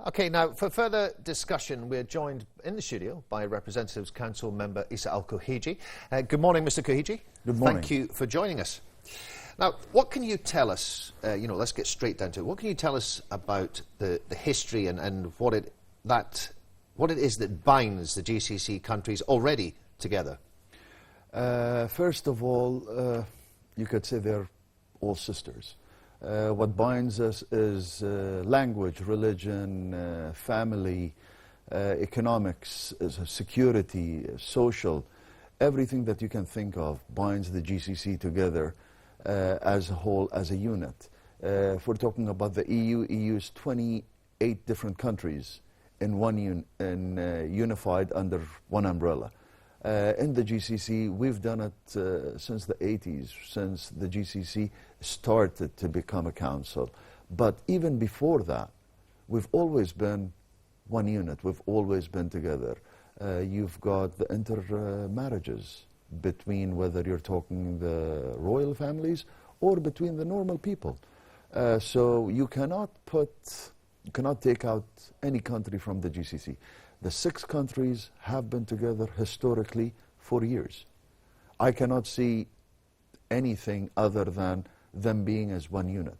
Okay, now for further discussion, we're joined in the studio by Representatives Council member عيسى الكوهجي. Good morning, Mr. Koheji. Good morning. Thank you for joining us. Now, what can you tell us, let's get straight down to it. What can you tell us about the history and what it is that binds the GCC countries already together? First of all, you could say they're all sisters. What binds us is language, religion, family, economics, security, social. Everything that you can think of binds the GCC together as a whole, as a unit. If we're talking about the EU, EU is 28 different countries in unified under one umbrella. In the GCC, we've done it since the 80s, since the GCC started to become a council. But even before that, we've always been one unit. We've always been together. You've got the intermarriages between whether you're talking the royal families or between the normal people. So you cannot take out any country from the GCC. The 6 countries have been together historically for years. I cannot see anything other than them being as one unit.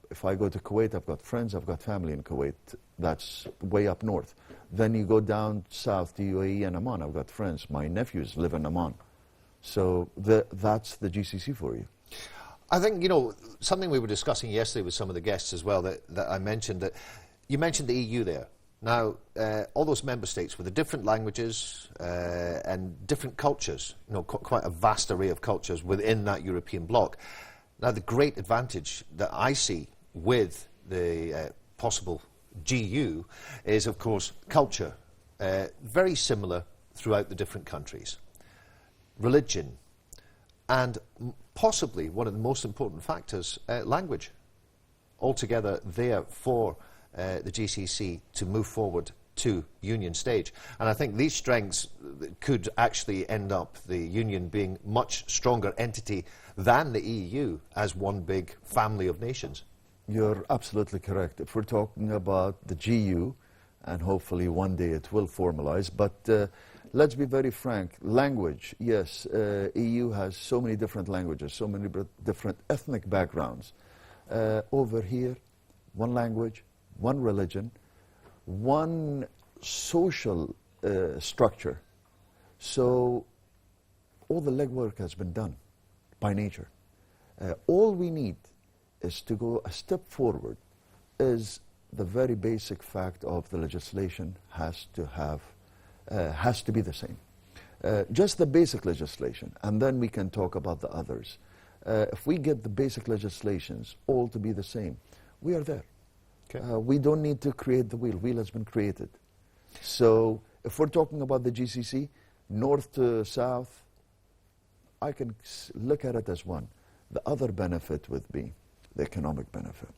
If I go to Kuwait, I've got friends, I've got family in Kuwait. That's way up north. Then you go down south to UAE and Oman. I've got friends. My nephews live in Oman. So that's the GCC for you. I think, something we were discussing yesterday with some of the guests as well that I mentioned, that you mentioned the EU there. Now, all those member states with the different languages and different cultures, quite a vast array of cultures within that European bloc. Now, the great advantage that I see with the possible GU is, of course, culture. Very similar throughout the different countries. Religion, and possibly one of the most important factors, language. Altogether there for the GCC to move forward to union stage. And I think these strengths could actually end up the union being much stronger entity than the EU as one big family of nations. You're absolutely correct. If we're talking about the GU, and hopefully one day it will formalize, but let's be very frank, language, yes, EU has so many different languages, so many different ethnic backgrounds. Over here, one language, one religion, one social structure. So all the legwork has been done by nature. All we need is to go a step forward, is the very basic fact of the legislation has to be the same. Just the basic legislation, and then we can talk about the others. If we get the basic legislations all to be the same, we are there. Okay. We don't need to create the wheel. Wheel has been created. So if we're talking about the GCC, north to south, I can look at it as one. The other benefit would be the economic benefit.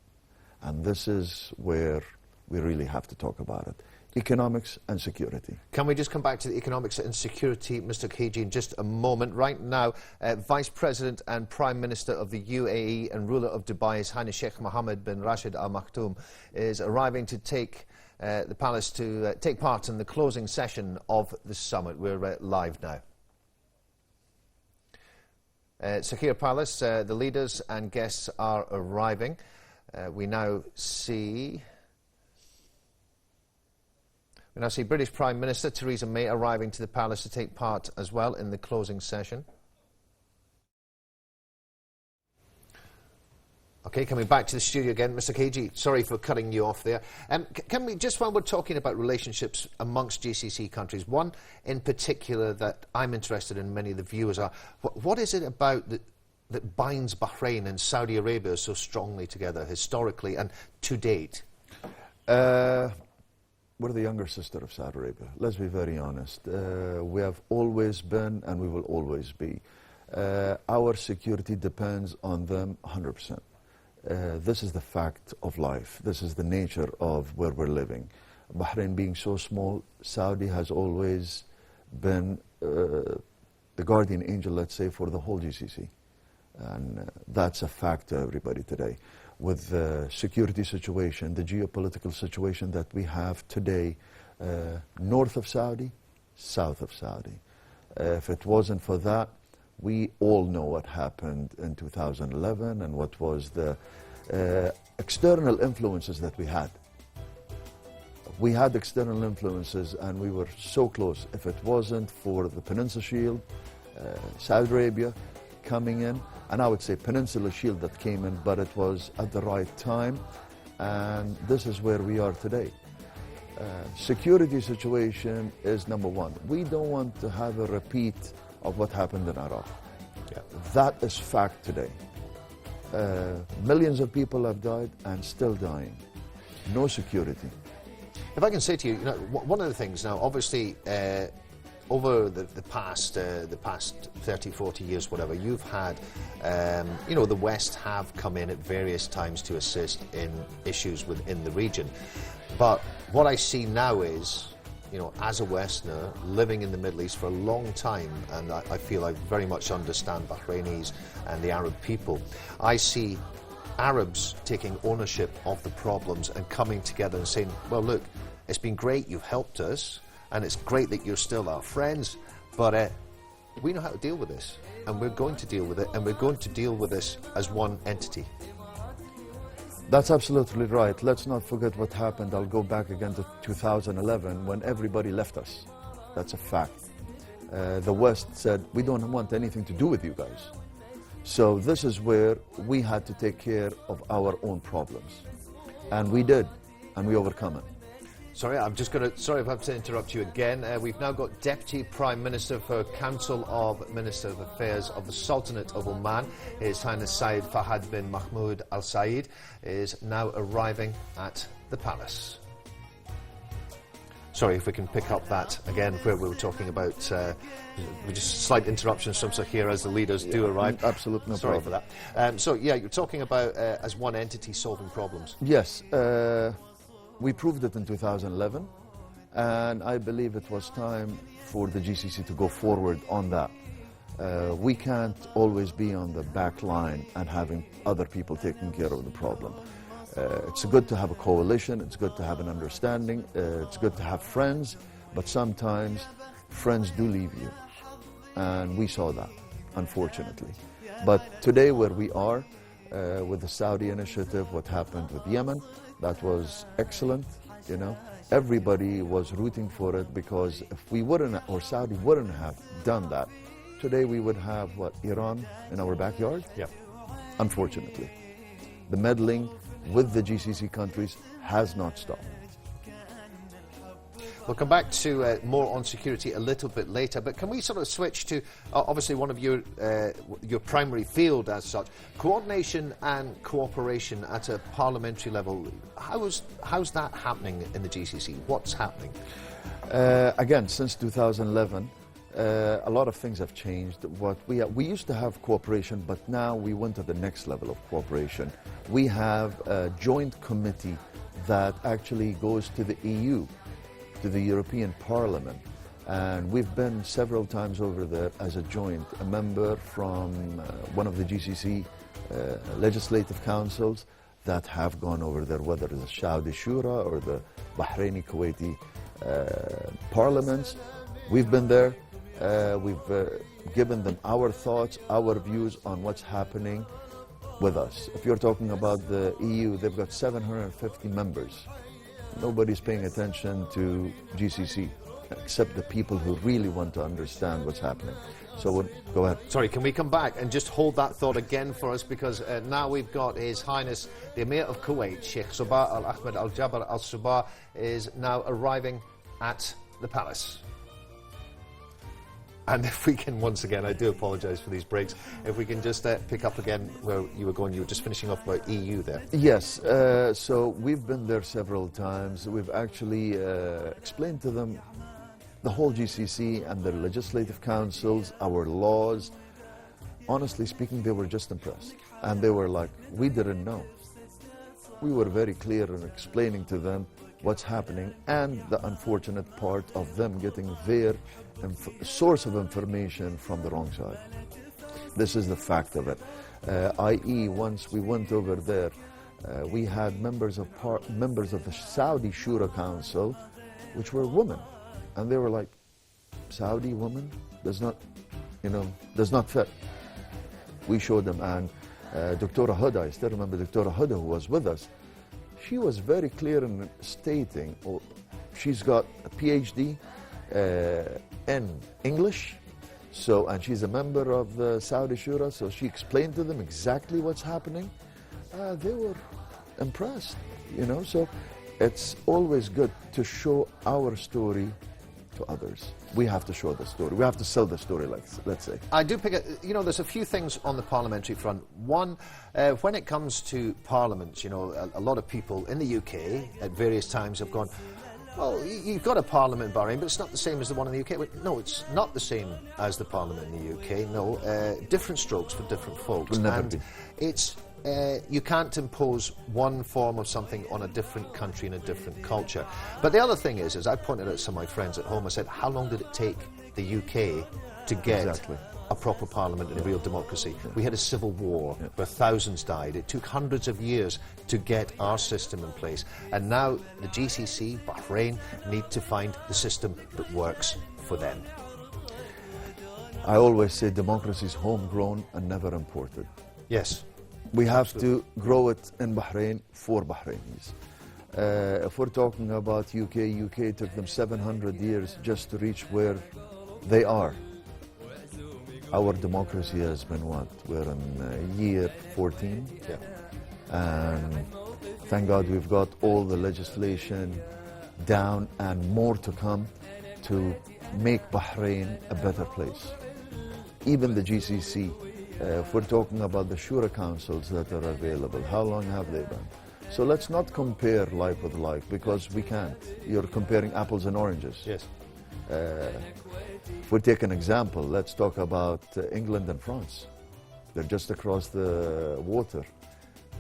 And this is where we really have to talk about it. Economics and security. Can we just come back to the economics and security, Mr. Koheji, in just a moment? Right now, Vice President and Prime Minister of the UAE and ruler of Dubai, His Highness Sheikh Mohammed bin Rashid Al Maktoum, is arriving to take the palace to take part in the closing session of the summit. We're live now. Sakhir Palace, the leaders and guests are arriving. We now see British Prime Minister Theresa May arriving to the palace to take part as well in the closing session. Okay, coming back to the studio again, Mr. Koheji, sorry for cutting you off there. Can we, just while we're talking about relationships amongst GCC countries, one in particular that I'm interested in, many of the viewers are, what is it about that binds Bahrain and Saudi Arabia so strongly together, historically and to date? We're the younger sister of Saudi Arabia. Let's be very honest. We have always been and we will always be. Our security depends on them 100%. This is the fact of life. This is the nature of where we're living. Bahrain being so small, Saudi has always been the guardian angel, let's say, for the whole GCC. And that's a fact to everybody today. with the security situation, the geopolitical situation that we have today, north of Saudi, south of Saudi. If it wasn't for that, we all know what happened in 2011 and what was the external influences that we had. We had external influences and we were so close. If it wasn't for the Peninsula Shield, Saudi Arabia coming in, and I would say Peninsula Shield that came in, but it was at the right time, and this is where we are today. Security situation is number one. We don't want to have a repeat of what happened in Iraq. Yeah. That is fact today. Millions of people have died and still dying. No security. If I can say to you, one of the things now, obviously, over the past 30, 40 years, whatever, you've had, the West have come in at various times to assist in issues within the region. But what I see now is, as a Westerner living in the Middle East for a long time, and I feel I very much understand Bahrainis and the Arab people, I see Arabs taking ownership of the problems and coming together and saying, well, look, it's been great, you've helped us, and it's great that you're still our friends, but we know how to deal with this, and we're going to deal with it, and we're going to deal with this as one entity. That's absolutely right. Let's not forget what happened. I'll go back again to 2011 when everybody left us. That's a fact. The West said, we don't want anything to do with you guys. So this is where we had to take care of our own problems. And we did, and we overcome it. Sorry, sorry if I have to interrupt you again. We've now got Deputy Prime Minister for Council of Minister of Affairs of the Sultanate of Oman. His Highness Saeed Fahad bin Mahmoud Al Saeed is now arriving at the palace. Sorry if we can pick up that again where we were talking about, we just slight interruptions from here as the leaders do arrive. Absolutely no Sorry problem. for that. So yeah, you're talking about as one entity solving problems. Yes. We proved it in 2011, and I believe it was time for the GCC to go forward on that. We can't always be on the back line and having other people taking care of the problem. It's good to have a coalition, it's good to have an understanding, it's good to have friends, but sometimes friends do leave you, and we saw that, unfortunately. But today where we are, with the Saudi initiative, what happened with Yemen, that was excellent, Everybody was rooting for it, because if we wouldn't, or Saudi wouldn't have done that, today we would have, Iran in our backyard? Yeah. Unfortunately. The meddling with the GCC countries has not stopped. We'll come back to more on security a little bit later, but can we sort of switch to, obviously one of your primary field as such, coordination and cooperation at a parliamentary level. How's that happening in the GCC? What's happening? Again, since 2011, a lot of things have changed. We used to have cooperation, but now we went to the next level of cooperation. We have a joint committee that actually goes to the EU, to the European Parliament, and we've been several times over there as a member from one of the GCC legislative councils that have gone over there, whether it's the Saudi Shura or the Bahraini Kuwaiti parliaments. We've been there, we've given them our thoughts, our views on what's happening with us. If you're talking about the EU, they've got 750 members. Nobody's paying attention to GCC except the people who really want to understand what's happening. So go ahead. Sorry, can we come back and just hold that thought again for us, because now we've got His Highness the Emir of Kuwait, Sheikh Sabah Al Ahmed Al Jaber Al Sabah, is now arriving at the palace. And if we can, once again, I do apologise for these breaks, if we can just pick up again where you were going, you were just finishing off about EU there. Yes, so we've been there several times. We've actually explained to them the whole GCC and their legislative councils, our laws. Honestly speaking, they were just impressed. And they were like, we didn't know. We were very clear in explaining to them what's happening, and the unfortunate part of them getting their source of information from the wrong side. This is the fact of it. I.e., once we went over there, We had members of the Saudi Shura Council, which were women, and they were like, Saudi woman does not fit. We showed them, and Dr. Huda, I still remember Dr. Huda, who was with us. She was very clear in stating, she's got a PhD in English, and she's a member of the Saudi Shura, so she explained to them exactly what's happening. They were impressed, so it's always good to show our story to others. We have to show the story. We have to sell the story, let's say. I do pick there's a few things on the parliamentary front. One, when it comes to parliaments, a lot of people in the UK at various times have gone, well, you've got a parliament in Bahrain, but it's not the same as the one in the UK. No, it's not the same as the parliament in the UK. No, different strokes for different folks. Will never be. It's you can't impose one form of something on a different country and a different culture. But the other thing is, as I pointed out to some of my friends at home, I said, how long did it take the UK to get a proper parliament and a real democracy? We had a civil war where thousands died. It took hundreds of years to get our system in place. And now the GCC, Bahrain, need to find the system that works for them. I always say democracy is homegrown and never imported. Yes. We have to grow it in Bahrain for Bahrainis. If we're talking about UK took them 700 years just to reach where they are. Our democracy has been what? We're in year 14. Yeah. And thank God we've got all the legislation down and more to come to make Bahrain a better place. Even the GCC. If we're talking about the Shura councils that are available, how long have they been? So let's not compare like with like, because we can't. You're comparing apples and oranges. Yes. If we take an example, let's talk about England and France. They're just across the water,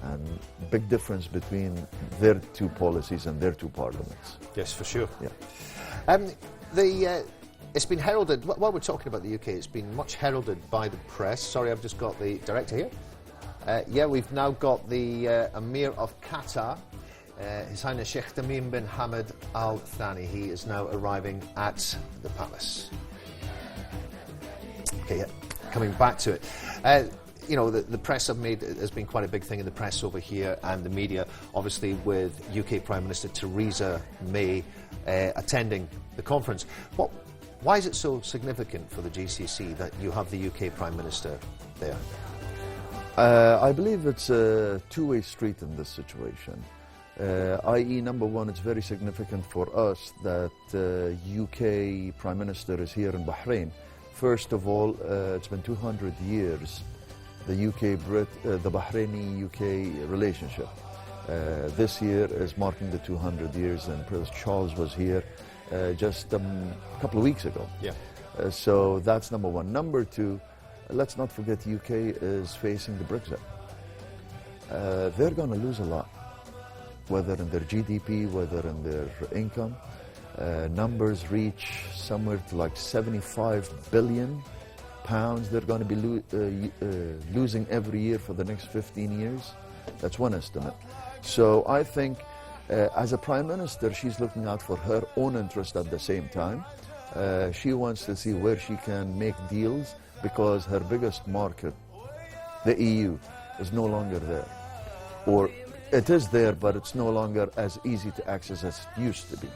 and big difference between their two policies and their two parliaments. Yes, for sure. Yeah. It's been heralded, while we're talking about the UK, it's been much heralded by the press. Sorry, I've just got the director here. We've now got the Emir of Qatar, His Highness Sheikh Tamim bin Hamad Al Thani. He is now arriving at the palace. Okay, coming back to it. The press has been quite a big thing in the press over here and the media, obviously with UK Prime Minister Theresa May attending the conference. Why is it so significant for the GCC that you have the UK Prime Minister there? I believe it's a two-way street in this situation. I.e., number one, it's very significant for us that UK Prime Minister is here in Bahrain. First of all, it's been 200 years, the Bahraini-UK relationship. This year is marking the 200 years, and Prince Charles was here just a couple of weeks ago. Yeah. So that's number one. Number two, let's not forget UK is facing the Brexit. They're going to lose a lot, whether in their GDP, whether in their income. Numbers reach somewhere to like 75 billion pounds they're going to be losing every year for the next 15 years. That's one estimate. So I think as a Prime Minister, she's looking out for her own interest at the same time. She wants to see where she can make deals because her biggest market, the EU, is no longer there. Or it is there, but it's no longer as easy to access as it used to be.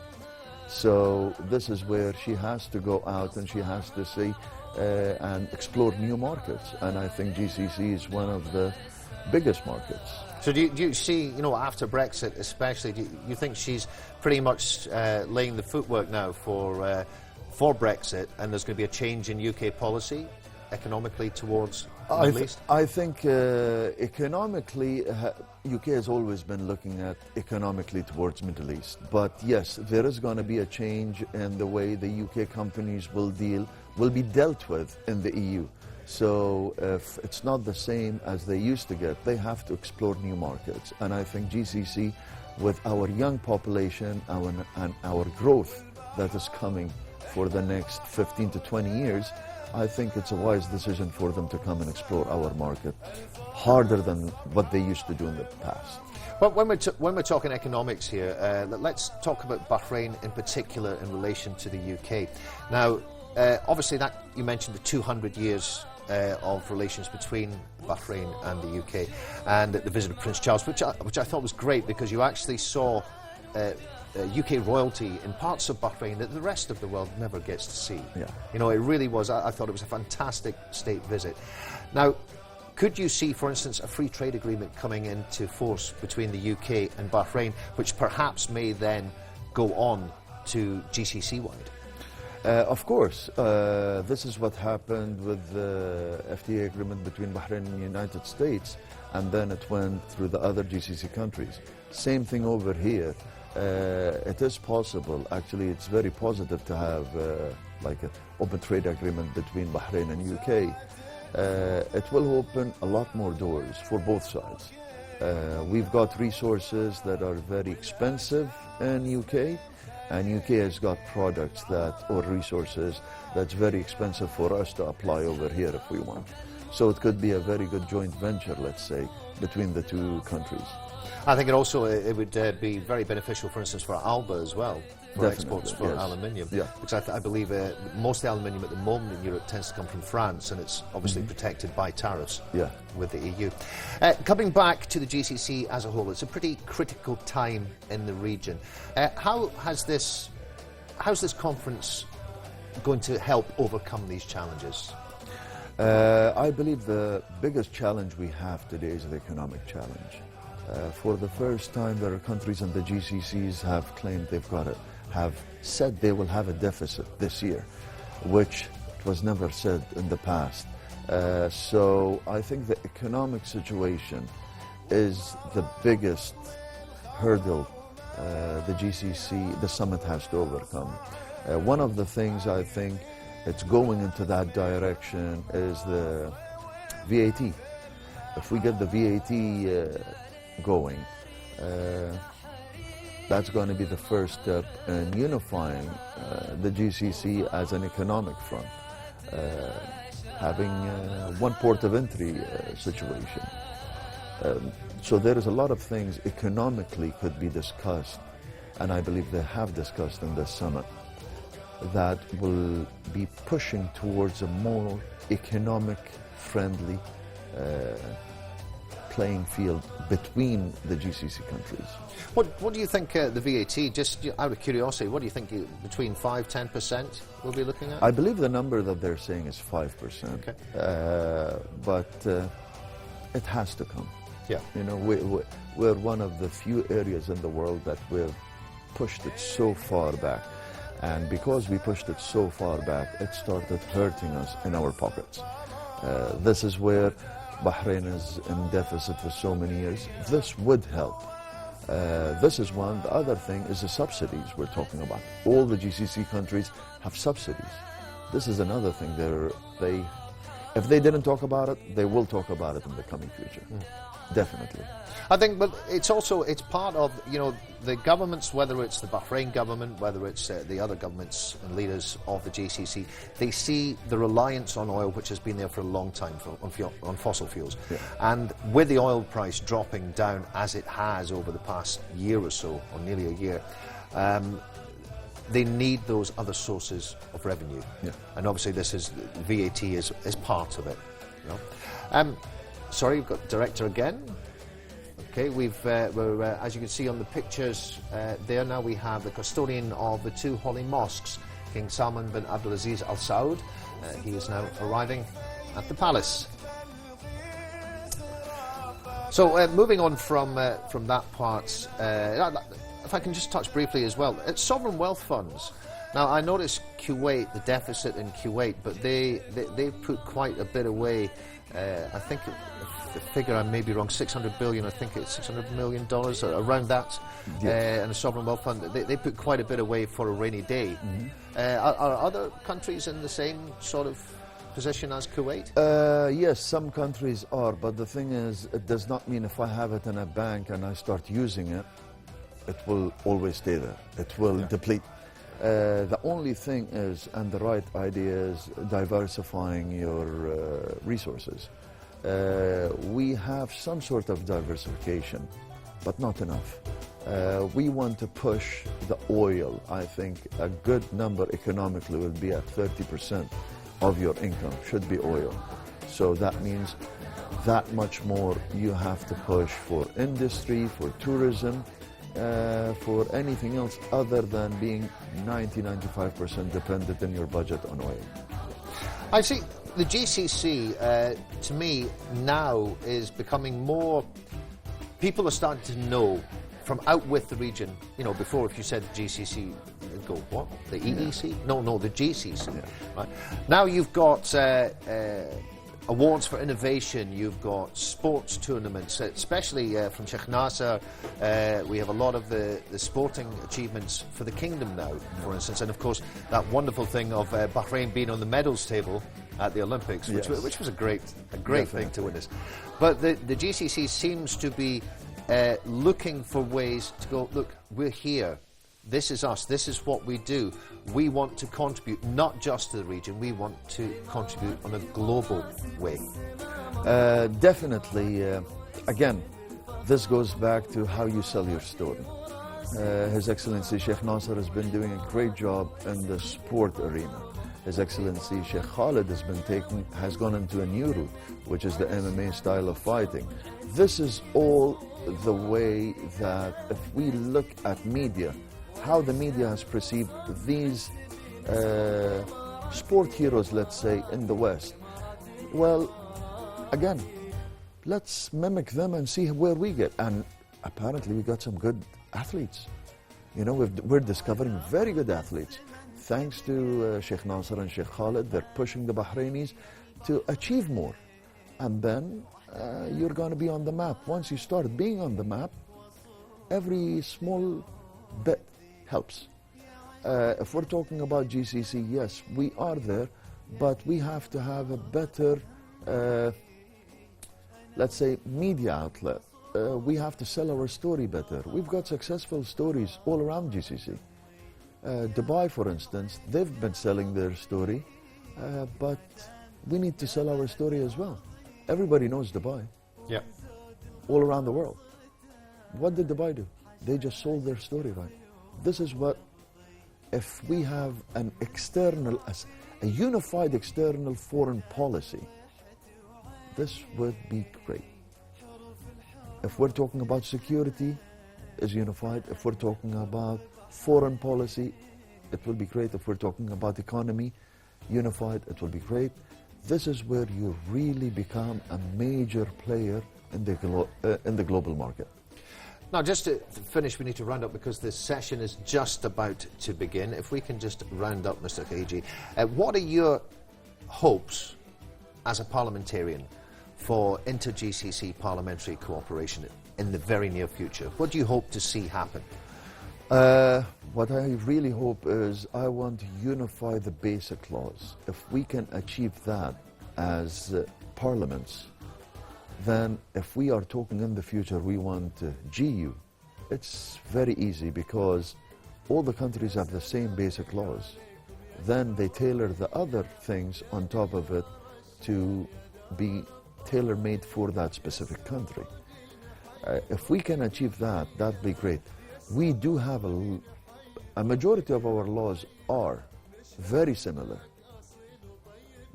So this is where she has to go out and she has to see and explore new markets. And I think GCC is one of the biggest markets. So do you see, after Brexit especially, do you think she's pretty much laying the footwork now for Brexit, and there's going to be a change in UK policy economically towards the Middle East? I think economically, UK has always been looking at economically towards Middle East. But yes, there is going to be a change in the way the UK companies will be dealt with in the EU. So if it's not the same as they used to get, they have to explore new markets. And I think GCC, with our young population and our growth that is coming for the next 15 to 20 years, I think it's a wise decision for them to come and explore our market harder than what they used to do in the past. Well, when we're talking economics here, let's talk about Bahrain in particular in relation to the UK. Now, obviously, that you mentioned the 200 years of relations between Bahrain and the UK, and the visit of Prince Charles, which I thought was great because you actually saw UK royalty in parts of Bahrain that the rest of the world never gets to see. Yeah. You know, it really was. I thought it was a fantastic state visit. Now, could you see, for instance, a free trade agreement coming into force between the UK and Bahrain, which perhaps may then go on to GCC-wide? Of course. This is what happened with the FTA agreement between Bahrain and the United States, and then it went through the other GCC countries. Same thing over here. It is possible, actually it's very positive to have like an open trade agreement between Bahrain and UK. It will open a lot more doors for both sides. We've got resources that are very expensive in UK, and UK has got products or resources that's very expensive for us to apply over here if we want. So it could be a very good joint venture, let's say, between the two countries. I think it would be very beneficial, for instance, for Alba as well, for exports for aluminium. Yeah. Because I believe most of the aluminium at the moment in Europe tends to come from France, and it's obviously protected by tariffs with the EU. Coming back to the GCC as a whole, it's a pretty critical time in the region. How's this conference going to help overcome these challenges? I believe the biggest challenge we have today is the economic challenge. For the first time, there are countries in the GCCs have claimed have said they will have a deficit this year, which was never said in the past. So I think the economic situation is the biggest hurdle the summit has to overcome. One of the things I think it's going into that direction is the VAT. If we get the VAT going, that's going to be the first step in unifying the GCC as an economic front, having one port of entry situation. So there is a lot of things economically could be discussed, and I believe they have discussed in this summit, that will be pushing towards a more economic friendly playing field between the GCC countries. What do you think the VAT, just out of curiosity, what do you think between 5-10% we'll be looking at? I believe the number that they're saying is 5%. Okay. But it has to come. Yeah. You know, we're one of the few areas in the world that we've pushed it so far back. And because we pushed it so far back, it started hurting us in our pockets. This is where Bahrain is in deficit for so many years. This would help. This is one. The other thing is the subsidies we're talking about. All the GCC countries have subsidies. This is another thing. If they didn't talk about it, they will talk about it in the coming future. Definitely. I think, but it's part of, you know, the governments, whether it's the Bahrain government, whether it's the other governments and leaders of the GCC, they see the reliance on oil, which has been there for a long time, on fossil fuels. Yeah. And with the oil price dropping down as it has over the past year or so, or nearly a year, they need those other sources of revenue. Yeah. And obviously VAT is part of it. You know? Sorry, we've got director again. Okay, we're as you can see on the pictures there now, we have the custodian of the two holy mosques, King Salman bin Abdulaziz Al Saud. He is now arriving at the palace. So moving on from that part, if I can just touch briefly as well, it's sovereign wealth funds. Now I noticed Kuwait, the deficit in Kuwait, but they put quite a bit away. I think the figure, I may be wrong, 600 billion, I think it's $600 million, or around that, and a sovereign wealth fund. They put quite a bit away for a rainy day. Are other countries in the same sort of position as Kuwait? Yes, some countries are, but the thing is, it does not mean if I have it in a bank and I start using it, it will always stay there. It will deplete. The only thing is, and the right idea is diversifying your resources. We have some sort of diversification, but not enough. We want to push the oil. I think a good number economically will be at 30% of your income should be oil. So that means that much more you have to push for industry, for tourism, for anything else other than being 90-95% dependent in your budget on oil. I see the GCC, to me, now is becoming more, people are starting to know from out with the region. You know, before if you said GCC, they'd go, what? The EEC? Yeah. No, the GCC. Yeah. Right. Now you've got awards for innovation, you've got sports tournaments, especially from Sheikh Nasser. We have a lot of the sporting achievements for the kingdom now, for instance, and of course that wonderful thing of Bahrain being on the medals table at the Olympics, which was a great thing to witness. But the GCC seems to be looking for ways to go, look, we're here. This is us. This is what we do. We want to contribute not just to the region. We want to contribute on a global way. Definitely. Again, this goes back to how you sell your story. His Excellency Sheikh Nasser has been doing a great job in the sport arena. His Excellency Sheikh Khalid has gone into a new route, which is the MMA style of fighting. This is all the way that if we look at media, how the media has perceived these sport heroes, let's say, in the West. Well, again, let's mimic them and see where we get. And apparently we got some good athletes. You know, we're discovering very good athletes. Thanks to Sheikh Nasser and Sheikh Khalid, they're pushing the Bahrainis to achieve more. And then you're going to be on the map. Once you start being on the map, every small bit helps. If we're talking about GCC, yes, we are there, but we have to have a better, let's say, media outlet. We have to sell our story better. We've got successful stories all around GCC. Dubai, for instance, they've been selling their story, but we need to sell our story as well. Everybody knows Dubai. Yeah. All around the world. What did Dubai do? They just sold their story, right? This is what, if we have an external, a unified external foreign policy, this would be great. If we're talking about security, is unified. If we're talking about foreign policy, it will be great. If we're talking about economy, unified, it will be great. This is where you really become a major player in the global market. Now, just to finish, we need to round up because this session is just about to begin. If we can just round up, Mr. Kohegyi, what are your hopes as a parliamentarian for inter-GCC parliamentary cooperation in the very near future? What do you hope to see happen? What I really hope is I want to unify the basic laws. If we can achieve that as parliaments, then if we are talking in the future, we want GU, it's very easy because all the countries have the same basic laws. Then they tailor the other things on top of it to be tailor-made for that specific country. If we can achieve that, that'd be great. We do have a majority of our laws are very similar,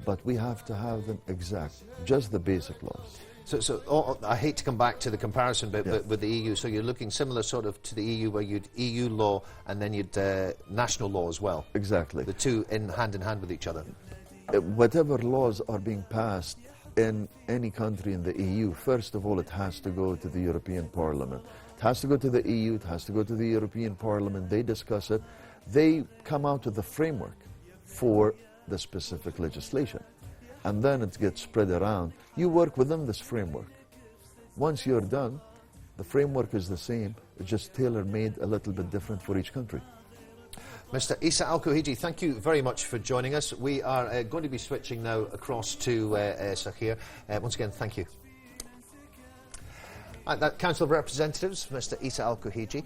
but we have to have them exact, just the basic laws. So I hate to come back to the comparison bit, but with the EU, so you're looking similar sort of to the EU, where you'd EU law and then you'd national law as well. Exactly. The two hand in hand with each other. Whatever laws are being passed in any country in the EU, first of all, it has to go to the European Parliament. It has to go to the EU, it has to go to the European Parliament, they discuss it, they come out with a framework for the specific legislation. And then it gets spread around. You work within this framework. Once you're done, the framework is the same, it's just tailor-made a little bit different for each country. Mr. عيسى Al-Kohegyi, thank you very much for joining us. We are going to be switching now across to Sakhir. Once again, thank you. That Council of Representatives, Mr. عيسى Al-Kohegyi.